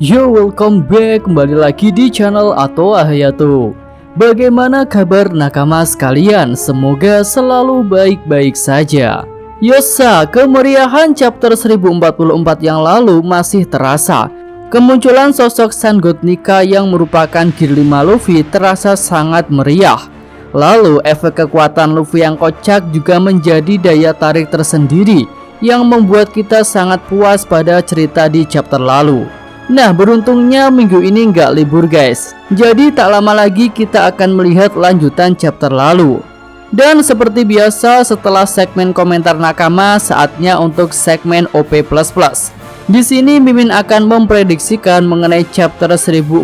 Yo, welcome back kembali lagi di channel Ato Hayato. Bagaimana kabar nakama sekalian? Semoga selalu baik-baik saja. Yosa, kemeriahan chapter 1044 yang lalu masih terasa. Kemunculan sosok Sun God Nika yang merupakan Gear 5 Luffy terasa sangat meriah. Lalu efek kekuatan Luffy yang kocak juga menjadi daya tarik tersendiri yang membuat kita sangat puas pada cerita di chapter lalu. Nah, beruntungnya minggu ini nggak libur guys. Jadi tak lama lagi kita akan melihat lanjutan chapter lalu. Dan seperti biasa setelah segmen komentar nakama, saatnya untuk segmen OP++. Di sini Mimin akan memprediksikan mengenai chapter 1045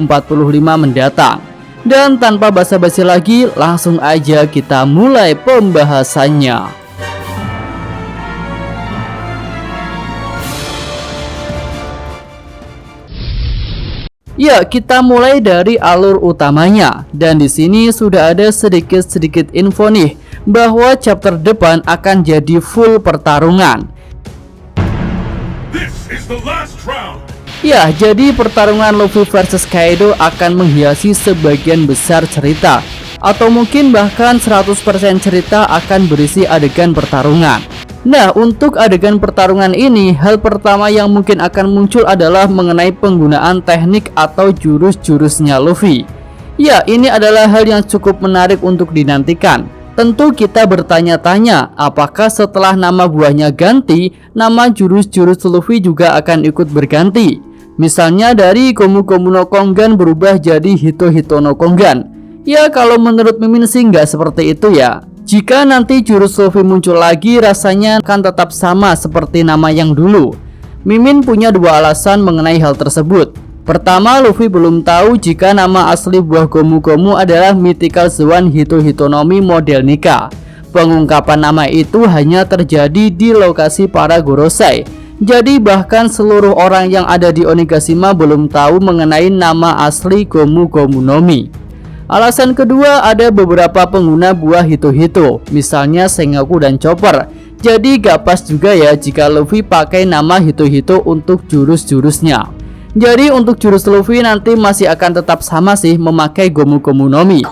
mendatang. Dan tanpa basa-basi lagi, langsung aja kita mulai pembahasannya. Ya, kita mulai dari alur utamanya. Dan di sini sudah ada sedikit info nih bahwa chapter depan akan jadi full pertarungan. This is the last round. Ya, jadi pertarungan Luffy versus Kaido akan menghiasi sebagian besar cerita, atau mungkin bahkan 100% cerita akan berisi adegan pertarungan. Nah, untuk adegan pertarungan ini, hal pertama yang mungkin akan muncul adalah mengenai penggunaan teknik atau jurus-jurusnya Luffy. Ya, ini adalah hal yang cukup menarik untuk dinantikan. Tentu kita bertanya-tanya, apakah setelah nama buahnya ganti, nama jurus-jurus Luffy juga akan ikut berganti? Misalnya dari Gomu Gomu no Kongan berubah jadi Hito Hito no Kongan. Ya, kalau menurut Mimin sih nggak seperti itu ya. Jika nanti jurus Luffy muncul lagi, rasanya akan tetap sama seperti nama yang dulu. Mimin punya dua alasan mengenai hal tersebut. Pertama, Luffy belum tahu jika nama asli buah Gomu Gomu adalah Mythical Swan Hito Hitonomi model Nika. Pengungkapan nama itu hanya terjadi di lokasi para Gorosei. Jadi bahkan seluruh orang yang ada di Onigashima belum tahu mengenai nama asli Gomu Gomu no Mi. Alasan kedua, ada beberapa pengguna buah Hito-Hito, misalnya Sengoku dan Chopper. Jadi gak pas juga ya jika Luffy pakai nama Hito-Hito untuk jurus-jurusnya. Jadi untuk jurus Luffy nanti masih akan tetap sama sih, memakai Gomu Gomu no Mi.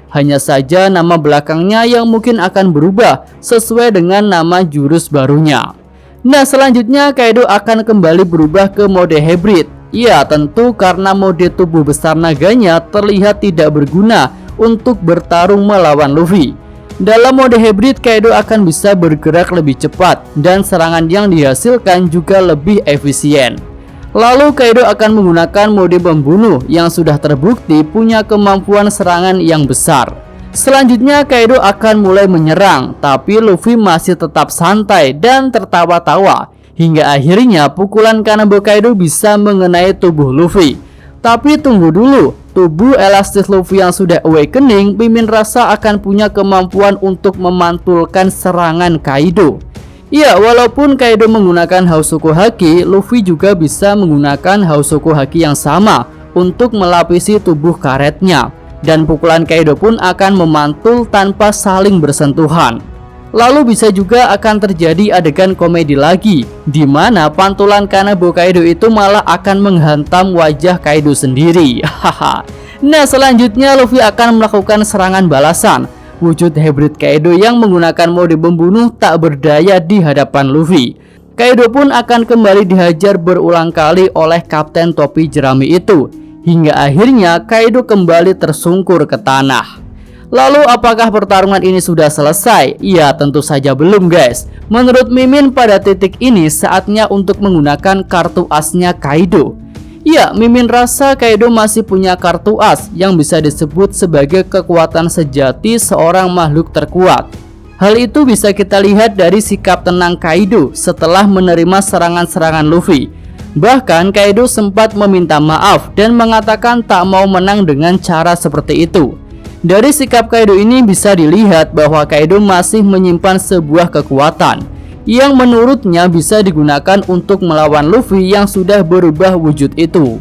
Hanya saja nama belakangnya yang mungkin akan berubah sesuai dengan nama jurus barunya. Nah, selanjutnya Kaido akan kembali berubah ke mode hybrid. Ya, tentu karena mode tubuh besar naganya terlihat tidak berguna untuk bertarung melawan Luffy. Dalam mode hybrid, Kaido akan bisa bergerak lebih cepat dan serangan yang dihasilkan juga lebih efisien. Lalu Kaido akan menggunakan mode pembunuh yang sudah terbukti punya kemampuan serangan yang besar. Selanjutnya Kaido akan mulai menyerang, tapi Luffy masih tetap santai dan tertawa-tawa. Hingga akhirnya pukulan Kanabo Kaido bisa mengenai tubuh Luffy. Tapi tunggu dulu, tubuh elastis Luffy yang sudah awakening, Mimin rasa akan punya kemampuan untuk memantulkan serangan Kaido. Ya, walaupun Kaido menggunakan Hausoku Haki, Luffy juga bisa menggunakan Hausoku Haki yang sama untuk melapisi tubuh karetnya. Dan pukulan Kaido pun akan memantul tanpa saling bersentuhan. Lalu bisa juga akan terjadi adegan komedi lagi, di mana pantulan Kanabo Kaido itu malah akan menghantam wajah Kaido sendiri. Nah, selanjutnya Luffy akan melakukan serangan balasan. Wujud hybrid Kaido yang menggunakan mode pembunuh tak berdaya di hadapan Luffy. Kaido pun akan kembali dihajar berulang kali oleh Kapten Topi Jerami itu, hingga akhirnya Kaido kembali tersungkur ke tanah. Lalu apakah pertarungan ini sudah selesai? Ya, tentu saja belum guys. Menurut Mimin pada titik ini saatnya untuk menggunakan kartu asnya Kaido. Ya, Mimin rasa Kaido masih punya kartu as yang bisa disebut sebagai kekuatan sejati seorang makhluk terkuat. Hal itu bisa kita lihat dari sikap tenang Kaido setelah menerima serangan-serangan Luffy. Bahkan Kaido sempat meminta maaf dan mengatakan tak mau menang dengan cara seperti itu. Dari sikap Kaido ini bisa dilihat bahwa Kaido masih menyimpan sebuah kekuatan yang menurutnya bisa digunakan untuk melawan Luffy yang sudah berubah wujud itu.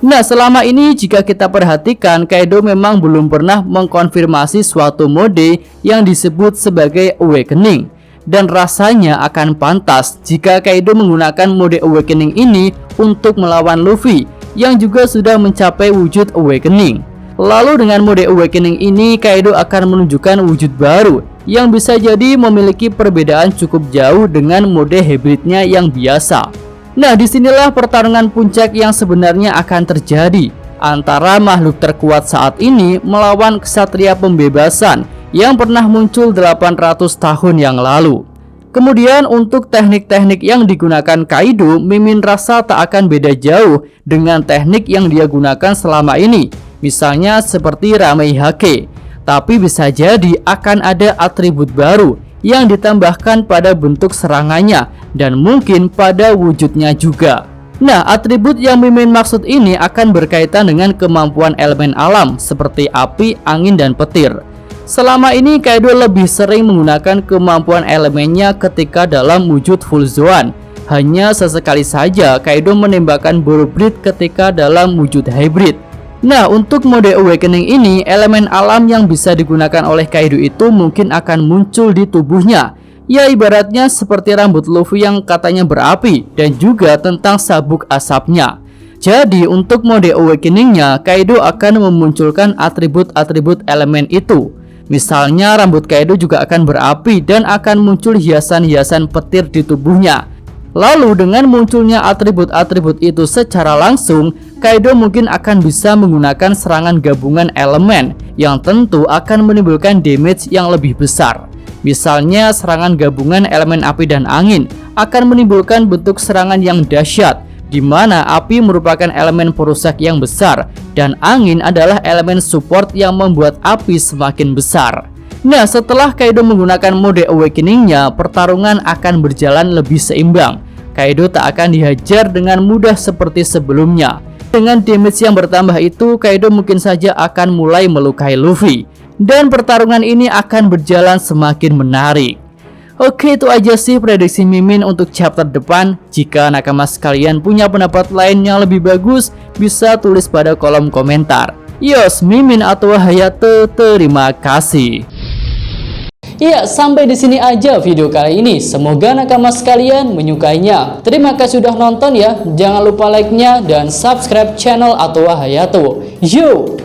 Nah, selama ini jika kita perhatikan, Kaido memang belum pernah mengkonfirmasi suatu mode yang disebut sebagai awakening. dan rasanya akan pantas jika Kaido menggunakan mode awakening ini untuk melawan Luffy yang juga sudah mencapai wujud awakening. Lalu dengan mode awakening ini Kaido akan menunjukkan wujud baru yang bisa jadi memiliki perbedaan cukup jauh dengan mode hybridnya yang biasa. Nah, disinilah pertarungan puncak yang sebenarnya akan terjadi antara makhluk terkuat saat ini melawan kesatria pembebasan yang pernah muncul 800 tahun yang lalu. Kemudian untuk teknik-teknik yang digunakan Kaido, Mimin rasa tak akan beda jauh dengan teknik yang dia gunakan selama ini. Misalnya seperti Ramei Hake. Tapi bisa jadi akan ada atribut baru yang ditambahkan pada bentuk serangannya dan mungkin pada wujudnya juga. Nah, atribut yang Mimin maksud ini akan berkaitan dengan kemampuan elemen alam seperti api, angin, dan petir. Selama ini Kaido lebih sering menggunakan kemampuan elemennya ketika dalam wujud full Zoan. Hanya sesekali saja Kaido menembakkan Borobreed ketika dalam wujud hybrid. Nah, untuk mode awakening ini, elemen alam yang bisa digunakan oleh Kaido itu mungkin akan muncul di tubuhnya. Ya, ibaratnya seperti rambut Luffy yang katanya berapi dan juga tentang sabuk asapnya. Jadi, untuk mode awakeningnya, Kaido akan memunculkan atribut-atribut elemen itu. Misalnya, rambut Kaido juga akan berapi dan akan muncul hiasan-hiasan petir di tubuhnya. Lalu dengan munculnya atribut-atribut itu secara langsung, Kaido mungkin akan bisa menggunakan serangan gabungan elemen yang tentu akan menimbulkan damage yang lebih besar. Misalnya serangan gabungan elemen api dan angin akan menimbulkan bentuk serangan yang dahsyat, di mana api merupakan elemen perusak yang besar dan angin adalah elemen support yang membuat api semakin besar. Nah, setelah Kaido menggunakan mode awakeningnya, pertarungan akan berjalan lebih seimbang. Kaido tak akan dihajar dengan mudah seperti sebelumnya. Dengan damage yang bertambah itu, Kaido mungkin saja akan mulai melukai Luffy. Dan pertarungan ini akan berjalan semakin menarik. Oke, itu aja sih prediksi Mimin untuk chapter depan. Jika nakama sekalian punya pendapat lain yang lebih bagus, bisa tulis pada kolom komentar. Yos, Mimin atau Hayato, terima kasih. Ya, sampai di sini aja video kali ini. Semoga nakama sekalian menyukainya. Terima kasih sudah nonton ya. Jangan lupa like-nya dan subscribe channel Atwa Hayato. Yo!